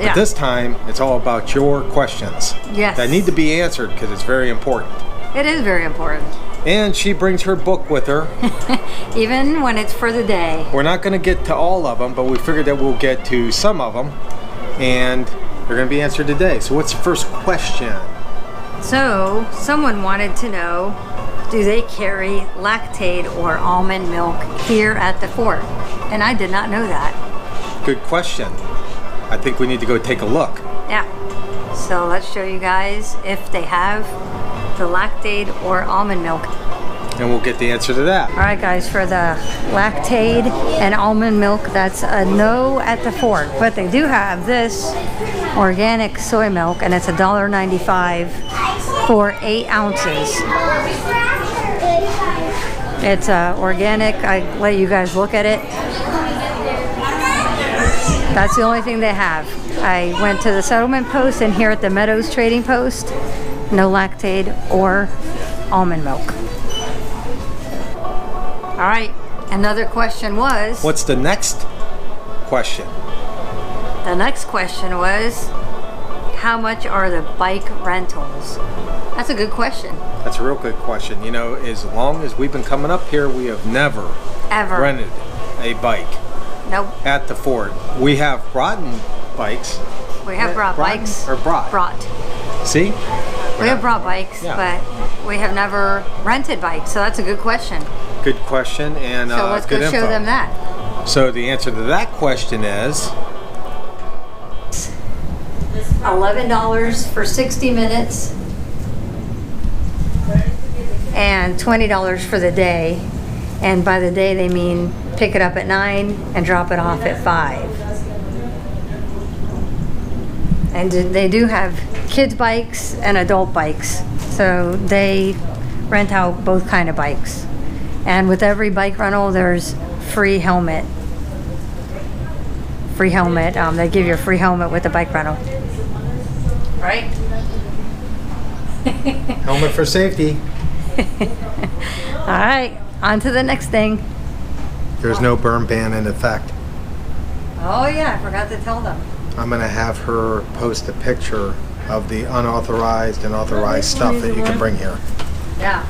Yeah. But this time, it's all about your questions. Yes. That need to be answered because it's very important. It is very important. And she brings her book with her. Even when it's for the day. We're not going to get to all of them, but we figured that we'll get to some of them. And they're going to be answered today. So what's the first question? So, someone wanted to know, do they carry Lactaid or almond milk here at the fort? And I did not know that. Good question. I think we need to go take a look. Yeah. So let's show you guys if they have the Lactaid or almond milk. And we'll get the answer to that. All right, guys, for the Lactaid and almond milk, that's a no at the fort. But they do have this organic soy milk, and it's $1.95 for 8 ounces. It's organic. I let you guys look at it. That's the only thing they have. I went to the settlement post and here at the Meadows Trading Post, no Lactaid or almond milk. All right, another question was... What's the next question? The next question was, how much are the bike rentals? That's a good question. That's a real good question. You know, as long as we've been coming up here, we have never Ever. rented a bike Nope. at the fort. We have brought bikes. We have brought bikes. Or brought. Brought. See? We have brought bikes, Yeah. but we have never rented bikes, so that's a good question. Good question and So let's good go info. show them that. So the answer to that question is $11 for 60 minutes and $20 for the day. And by the day they mean pick it up at 9 and drop it off at 5. And they do have kids bikes and adult bikes, so they rent out both kind of bikes. And with every bike rental there's free helmet. Free helmet. They give you a free helmet with the bike rental. Right? helmet for safety. All right, on to the next thing. There's no burn ban in effect. Oh yeah, I forgot to tell them. I'm going to have her post a picture of the unauthorized and authorized stuff that you can bring here. Yeah.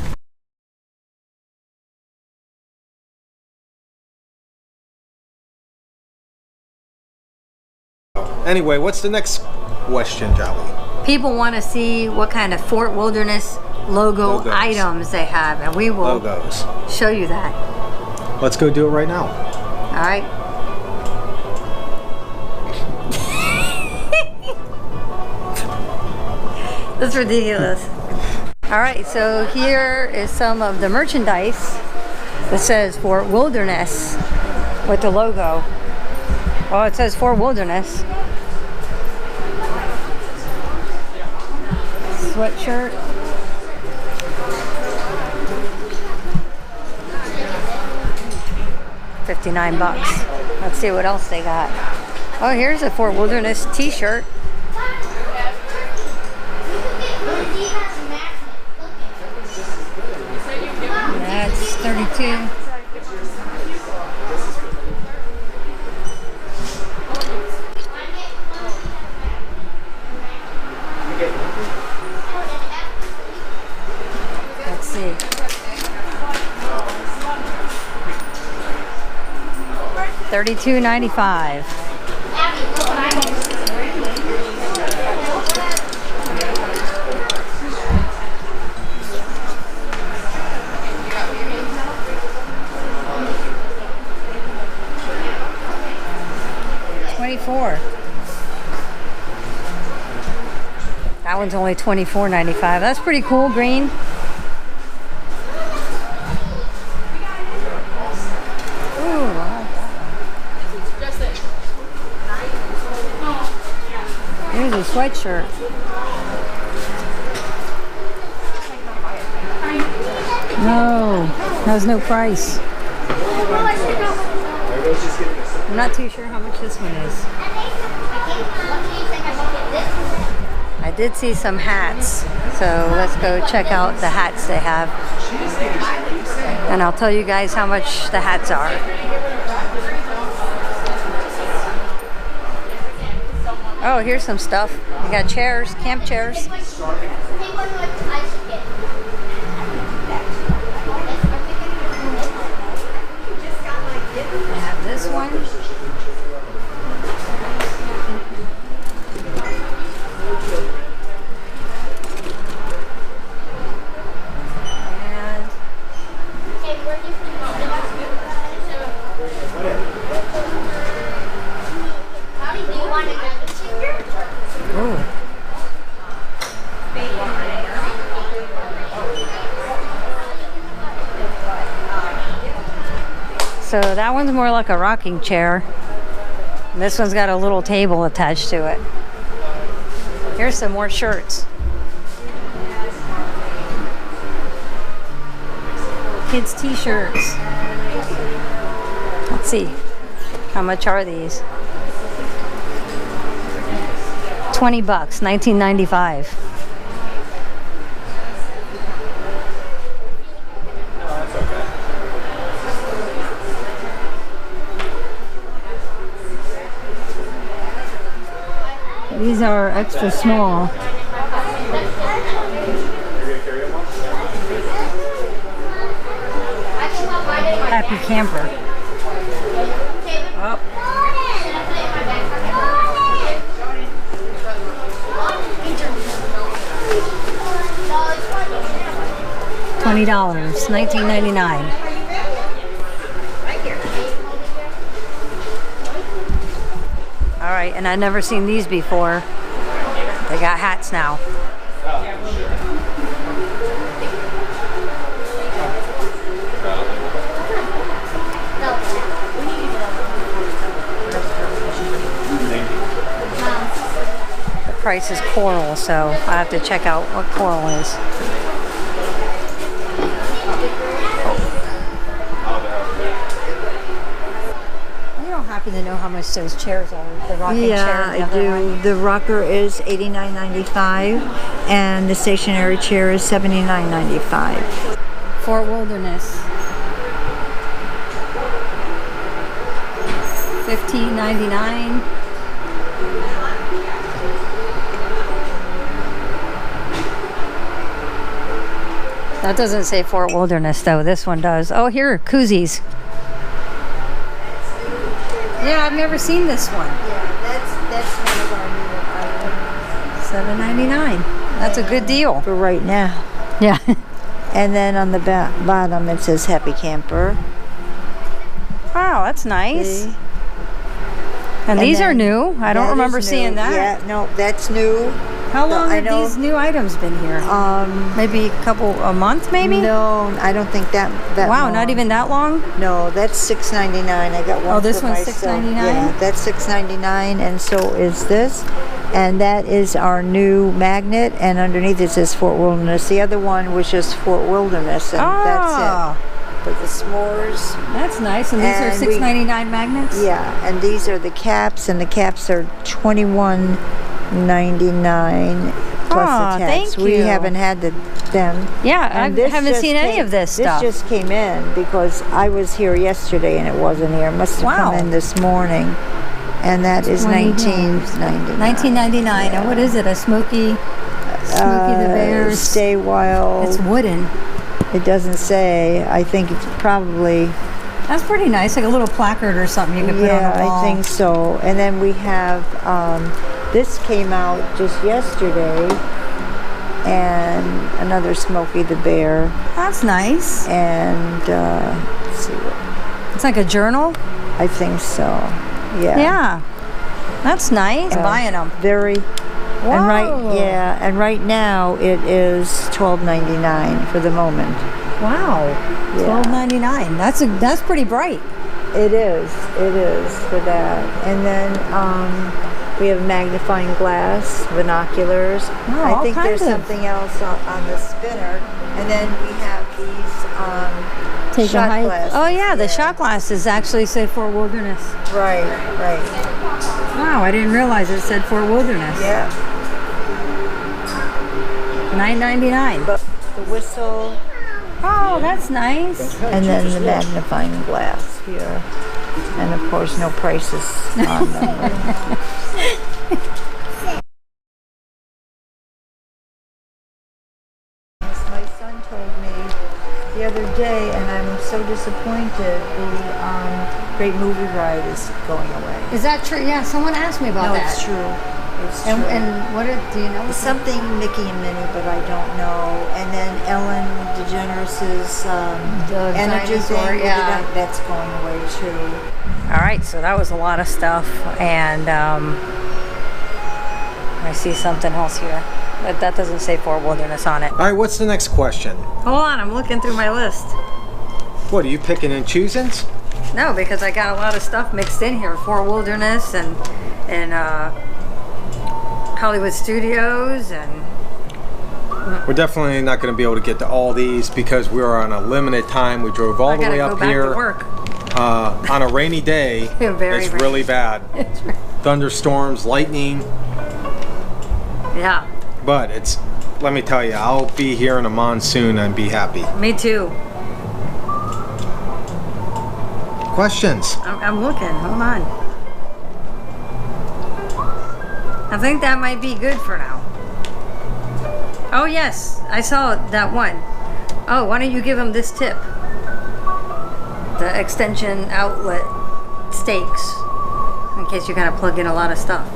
Anyway, what's the next question, Jolly? People want to see what kind of Fort Wilderness Logos. items they have, and we will Logos. show you that. Let's go do it right now. All right. That's ridiculous. All right, so here is some of the merchandise that says Fort Wilderness with the logo. Well, it says Fort Wilderness. Sweatshirt. $59. Let's see what else they got. Oh, here's a Fort Wilderness t-shirt. That's $32. Let's see. $32.95. $24. That one's only $24.95. That's pretty cool, green. Here's a sweatshirt. No, has no price. I'm not too sure how much this one is. I did see some hats, so let's go check out the hats they have. And I'll tell you guys how much the hats are. Oh, here's some stuff. We got chairs, camp chairs. I have this one. And ooh. So that one's more like a rocking chair. And this one's got a little table attached to it. Here's some more shirts. Kids t-shirts. Let's see. How much are these? 20 bucks, 1995. These are extra small. Happy Camper. Oh. $20, 19.99. All right, and I've never seen these before. They got hats now. The price is coral, so I have to check out what coral is. Happy to know how much those chairs are. The rocking chair. Yeah, I do. The rocker is $89.95 and the stationary chair is $79.95. Fort Wilderness. $15.99. That doesn't say Fort Wilderness though. This one does. Oh, here, koozies. Yeah, I've never seen this one. Yeah, that's one of our new items. $7.99. That's a good deal. For right now. Yeah. And then on the bottom it says Happy Camper. Wow, that's nice. See? And these are new. I don't That remember is new. seeing that. Yeah, no, that's new. How long I have know- these new items been here? Maybe a month, maybe? No, I don't think that Wow, long. not even that long? No, that's $6.99. I got one. Oh, this for one's myself. $6.99? Yeah, that's $6.99, and so is this. And that is our new magnet, and underneath it says Fort Wilderness. The other one was just Fort Wilderness, and that's it. But the s'mores. That's nice. And these are And we- $6.99 magnets? Yeah, and these are the caps, and the caps are $21.99 plus Aw, the tax. thank We you. haven't had them. Yeah, I And this haven't just seen any came- of this stuff. This just came in because I was here yesterday and it wasn't here. It must have Wow. come in this morning. And that is $19.99. $19.99. And what is it? A Smokey the Bear? Stay Wild. It's wooden. It doesn't say. I think it's probably. That's pretty nice. Like a little placard or something you could put on Yeah, the wall. I think so. And then we have, this came out just yesterday, and another Smokey the Bear, That's nice. and let's see what, It's like a journal. I think so. Yeah. Yeah. That's nice. Buying them. Very. Whoa. And right now it is $12.99 for the moment. Wow. Yeah. $12.99. That's pretty bright. It is for that. And then we have magnifying glass, binoculars. Oh, I all think kinds there's of- something else on the spinner. And then we have these shot glasses. Oh yeah, the shot glasses actually said Fort Wilderness. Right. Wow, I didn't realize it said Fort Wilderness. Yeah. $9.99. But the whistle, Oh, that's nice. and then the magnifying glass here. And of course, no prices on them. so disappointed. The Great Movie Ride is going away. Is that true? Yeah, someone asked me about No, that. it's true. It's true. And what do you know? It's something Mickey and Minnie, but I don't know. And then Ellen DeGeneres' The energy dinosaur, thing, yeah. that's going away too. All right, so that was a lot of stuff, and I see something else here, but that doesn't say Fort Wilderness on it. All right, what's the next question? Hold on, I'm looking through my list. What, are you picking and choosing? No, because I got a lot of stuff mixed in here. Fort Wilderness and Hollywood Studios, and We're definitely not going to be able to get to all these because we are on a limited time. We drove all I the gotta way go up back here to work. On a rainy day. Very it's rainy. really bad. Thunderstorms, lightning, Yeah, but it's, let me tell you, I'll be here in a monsoon and be happy. me too. Questions? I'm looking. Hold on. I think that might be good for now. Oh yes, I saw that one. Oh, why don't you give them this tip? The extension outlet stakes, in case you gotta plug in a lot of stuff.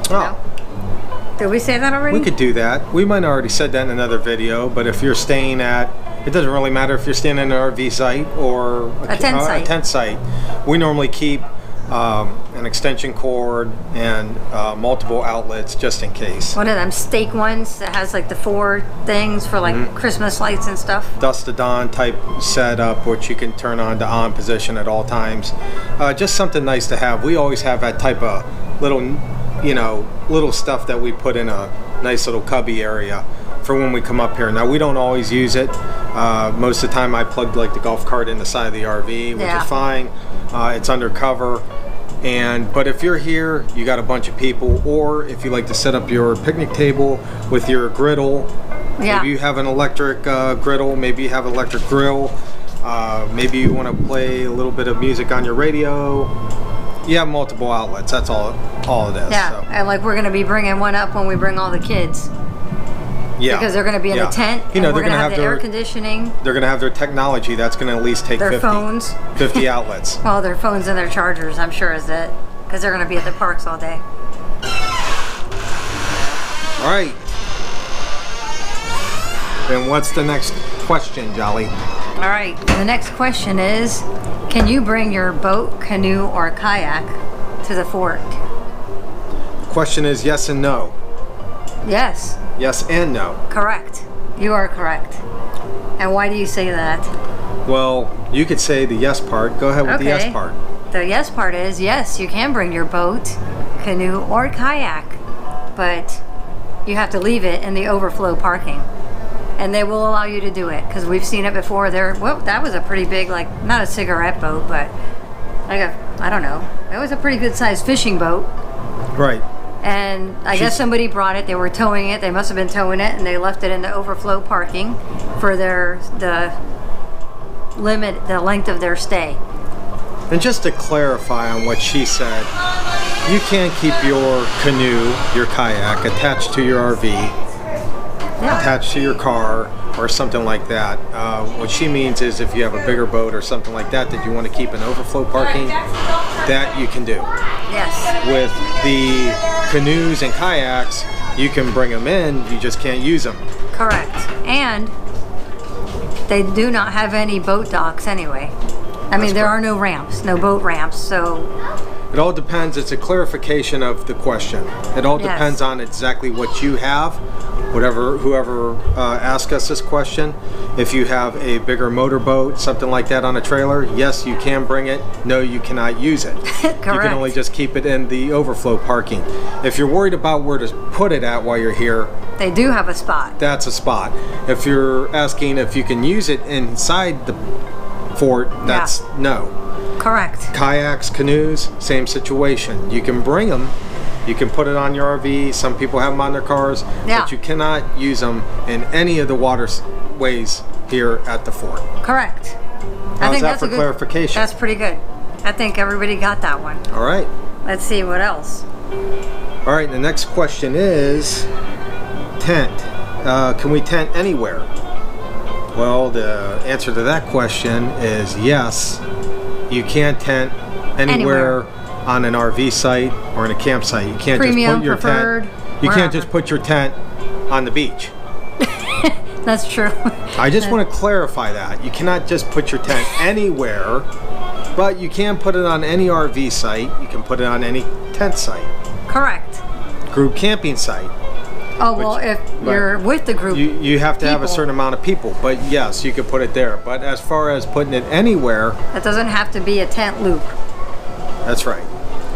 Oh, Did we say that already? we could do that. We might have already said that in another video, but if you're staying at, it doesn't really matter if you're staying in an RV site or A tent site. A tent site. We normally keep an extension cord and multiple outlets just in case. One of them stake ones that has like the 4 things for like Christmas lights and stuff. Dusk to dawn type setup, which you can turn on to on position at all times. Just something nice to have. We always have that type of little, little stuff that we put in a nice little cubby area for when we come up here. Now we don't always use it. Most of the time I plugged like the golf cart in the side of the RV, which Yeah. is fine. It's undercover. But if you're here, you got a bunch of people, or if you like to set up your picnic table with your griddle, Yeah. maybe you have an electric griddle, maybe you have an electric grill, maybe you want to play a little bit of music on your radio. You have multiple outlets. That's all it is. Yeah, So, and like we're gonna be bringing one up when we bring all the kids. yeah. Because they're gonna be in Yeah. a tent, You know, and we're they're gonna have the air their conditioning, they're gonna have their technology. That's gonna at least take their 50, phones. 50 outlets. Well, their phones and their chargers, I'm sure, is it. Because they're gonna be at the parks all day. All right. Then what's the next question, Jolly? All right, the next question is, can you bring your boat, canoe, or kayak to the fort? The question is yes and no. Yes, Yes and no. correct. You are correct. And why do you say that? Well, you could say the yes part. Go ahead with the yes part. The yes part is, yes, you can bring your boat, canoe, or kayak, but you have to leave it in the overflow parking. And they will allow you to do it, because we've seen it before. Well, that was a pretty big, like, not a cigarette boat, but like I don't know. It was a pretty good sized fishing boat. Right. And I guess somebody brought it, they were towing it, they must have been towing it, and they left it in the overflow parking for the length of their stay. And just to clarify on what she said, you can't keep your canoe, your kayak attached to your RV, attached to your car, or something like that. What she means is if you have a bigger boat or something like that that you want to keep in overflow parking, that you can do. Yes. With the canoes and kayaks, you can bring them in, you just can't use them. Correct. And they do not have any boat docks anyway. I mean, there are no ramps, no boat ramps, so It all depends. It's a clarification of the question. It all Yes. depends on exactly what you have. Whoever asked us this question, if you have a bigger motorboat, something like that on a trailer, yes, you can bring it. No, you cannot use it. You can only just keep it in the overflow parking. If you're worried about where to put it at while you're here, they do have a spot. that's a spot. If you're asking if you can use it inside the fort, that's no. Correct. Kayaks, canoes, same situation. You can bring them, you can put it on your RV, some people have them on their cars, Yeah. but you cannot use them in any of the waterways here at the fort. Correct. How's that a for good clarification? That's pretty good. I think everybody got that one. All right. Let's see what else. All right, the next question is tent. Can we tent anywhere? Well, the answer to that question is yes. You can't tent anywhere on an RV site or in a campsite. You can't Premium, just put your preferred, tent. You wherever. can't just put your tent on the beach. That's true. I just want to clarify that. You cannot just put your tent anywhere, but you can put it on any RV site. You can put it on any tent site, Correct. group camping site. Oh, well, if you're with the group, You have to have a people. certain amount of people, but yes, you could put it there. But as far as putting it anywhere, that doesn't have to be a tent loop. that's right.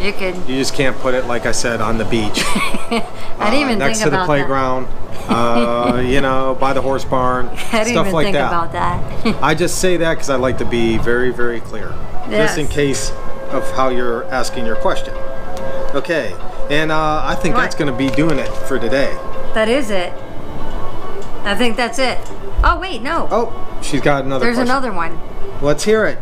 You could. You just can't put it, like I said, on the beach. I didn't even next think to the about playground, you know, by the horse barn, that. I didn't stuff even like think that. about that. I just say that because I like to be very, very clear, just in Yes. case of how you're asking your question. Okay, and I think What? that's going to be doing it for today. That is it. I think that's it. Oh, wait, no. Oh, she's got another There's question. another one. Let's hear it.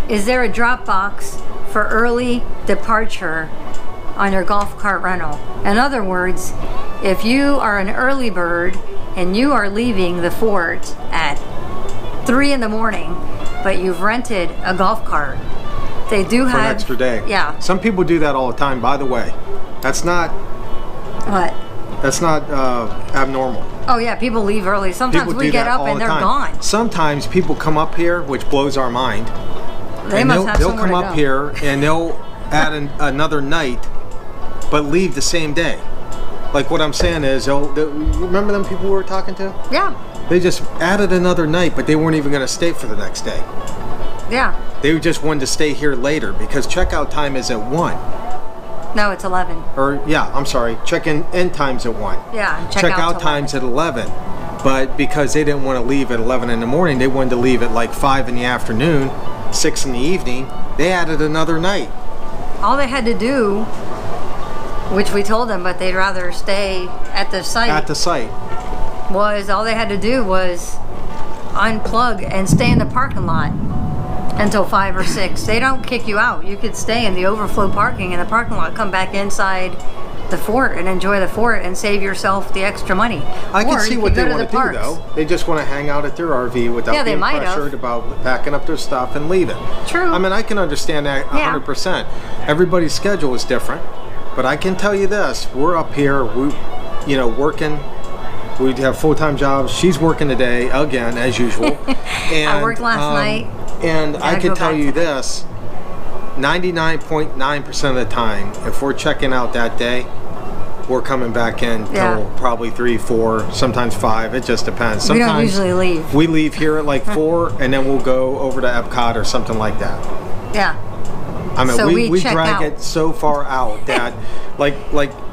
Is there a drop box for early departure on your golf cart rental? In other words, if you are an early bird and you are leaving the fort at 3 in the morning, but you've rented a golf cart, they do For have an extra day. Yeah. Some people do that all the time, by the way. That's not What? abnormal. Oh yeah, people leave early. Sometimes People we do get that up all and the they're time. gone. Sometimes people come up here, which blows our mind. They and must have they'll somewhere come to up go. here and they'll add another night, but leave the same day. Like what I'm saying is, remember them people we were talking to? Yeah, They just added another night, but they weren't even going to stay for the next day. yeah. They just wanted to stay here later because checkout time is at 1. No, it's 11. Or, yeah, I'm sorry, check-in time's at 1. Yeah, and Checkout time's at 11. But because they didn't want to leave at 11 in the morning, they wanted to leave at like 5 in the afternoon, 6 in the evening. They added another night. All they had to do, which we told them, but they'd rather stay at the site, At the site. was all they had to do was unplug and stay in the parking lot until 5 or 6. They don't kick you out. You could stay in the overflow parking in the parking lot, come back inside the fort and enjoy the fort and save yourself the extra money. I can Or see you what could they go to want the to do, parks. though. They just want to hang out at their RV without Yeah, they being might have. pressured about packing up their stuff and leaving. True. I mean, I can understand that Yeah. 100%. Everybody's schedule is different. But I can tell you this. We're up here, working. We have full-time jobs. She's working today, again, as usual. And, I worked last night. And I Gotta can go tell back you today. this. 99.9% of the time, if we're checking out that day, we're coming back in till Yeah. probably 3, 4, sometimes 5. It just depends. We Sometimes don't usually leave. we leave here at like 4, and then we'll go over to Epcot or something like that. Yeah. I mean, So we we check drag out. it so far out that, like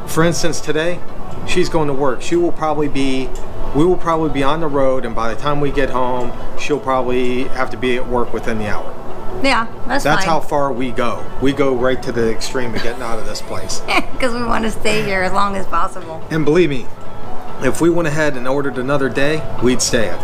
for instance, today, she's going to work. We will probably be on the road, and by the time we get home, she'll probably have to be at work within the hour. Yeah, that's How fine. far we go. We go right to the extreme of getting out of this place. Because we want to stay here as long as possible. And believe me, if we went ahead and ordered another day, we'd stay it.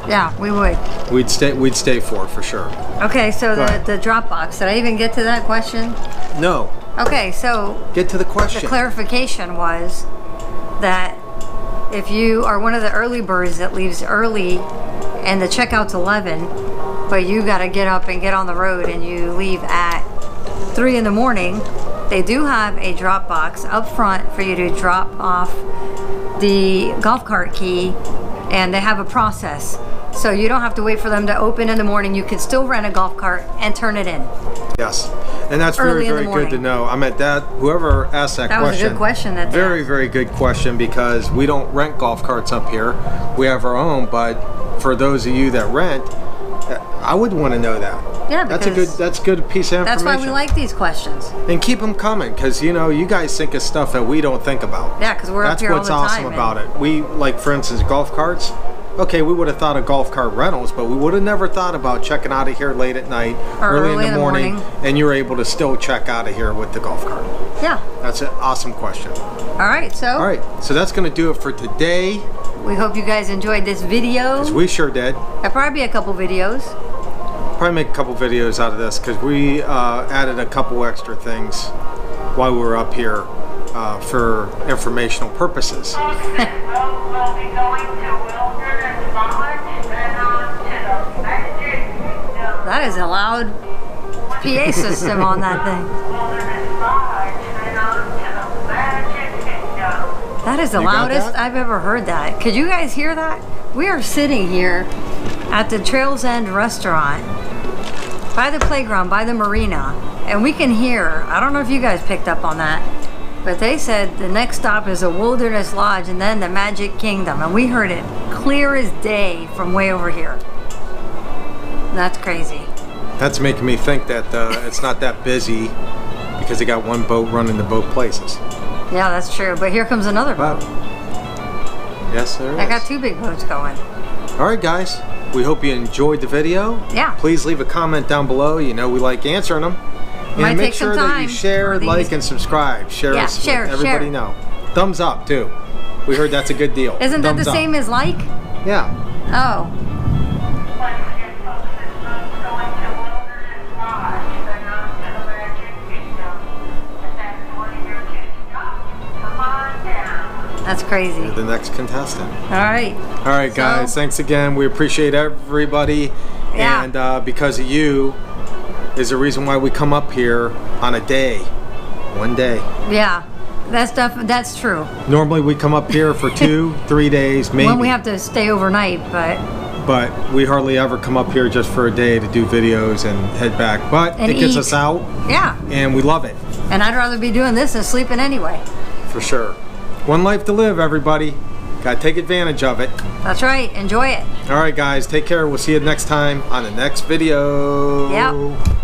Yeah, we would. We'd stay for sure. Okay, so Go ahead. the Dropbox. Did I even get to that question? No, Okay, so get to the the question. clarification was that if you are one of the early birds that leaves early and the checkout's 11, but you got to get up and get on the road and you leave at 3 in the morning, they do have a drop box up front for you to drop off the golf cart key, and they have a process. So you don't have to wait for them to open in the morning. You can still rent a golf cart and turn it in. Yes, and that's Early very, in the very good to morning. know. I mean, whoever asked that That question. was a good question that they Very, asked. very good question, because we don't rent golf carts up here. We have our own, but for those of you that rent, I would want to know that. Yeah, that's a because good piece of information. That's why we like these questions. And keep them coming, because you guys think of stuff that we don't think about. Yeah, because we're up That's here all what's the awesome time. about it. We, like, for instance, golf carts. Okay, we would have thought of golf cart rentals, but we would have never thought about checking out of here late at night, Or early in the morning, and you're able to still check out of here with the golf cart. Yeah. That's an awesome question. All right, so All right, so that's going to do it for today, we hope you guys enjoyed this video. because we sure did. There'll probably be a couple videos. Probably make a couple videos out of this, because we added a couple extra things while we were up here for informational purposes. We'll be going to Wilson and Smaller. that is a loud PA system on that thing. That is the You got loudest that? I've ever heard that. Could you guys hear that? We are sitting here at the Trails End restaurant by the playground, by the marina, and we can hear, I don't know if you guys picked up on that, but they said the next stop is a Wilderness Lodge and then the Magic Kingdom, and we heard it clear as day from way over here. That's crazy. That's making me think that it's not that busy because they got one boat running to both places. Yeah, that's true, but here comes another boat. Yes, there is. I got two big boats going. All right, guys. We hope you enjoyed the video. Yeah. Please leave a comment down below. You know we like answering them. Might And make take some sure that time you share, for these. like, and subscribe. Share Yeah, us. share, Let everybody share. know. Thumbs up too. We heard that's a good deal. Isn't that Thumbs the up. same as like? Yeah. Oh. That's crazy. You're the next contestant. All right. All right, guys. So- Thanks again. We appreciate everybody. Yeah. And because of you is the reason why we come up here on a day. One day. Yeah. That's true. Normally we come up here for 2-3 days, maybe. When we have to stay overnight, But we hardly ever come up here just for a day to do videos and head back. But And it gets eat. us out, yeah. and we love it, And I'd rather be doing this than sleeping anyway. for sure. One life to live, everybody. Gotta take advantage of it. That's right. Enjoy it. All right, guys. Take care. We'll see you next time on the next video. Yep.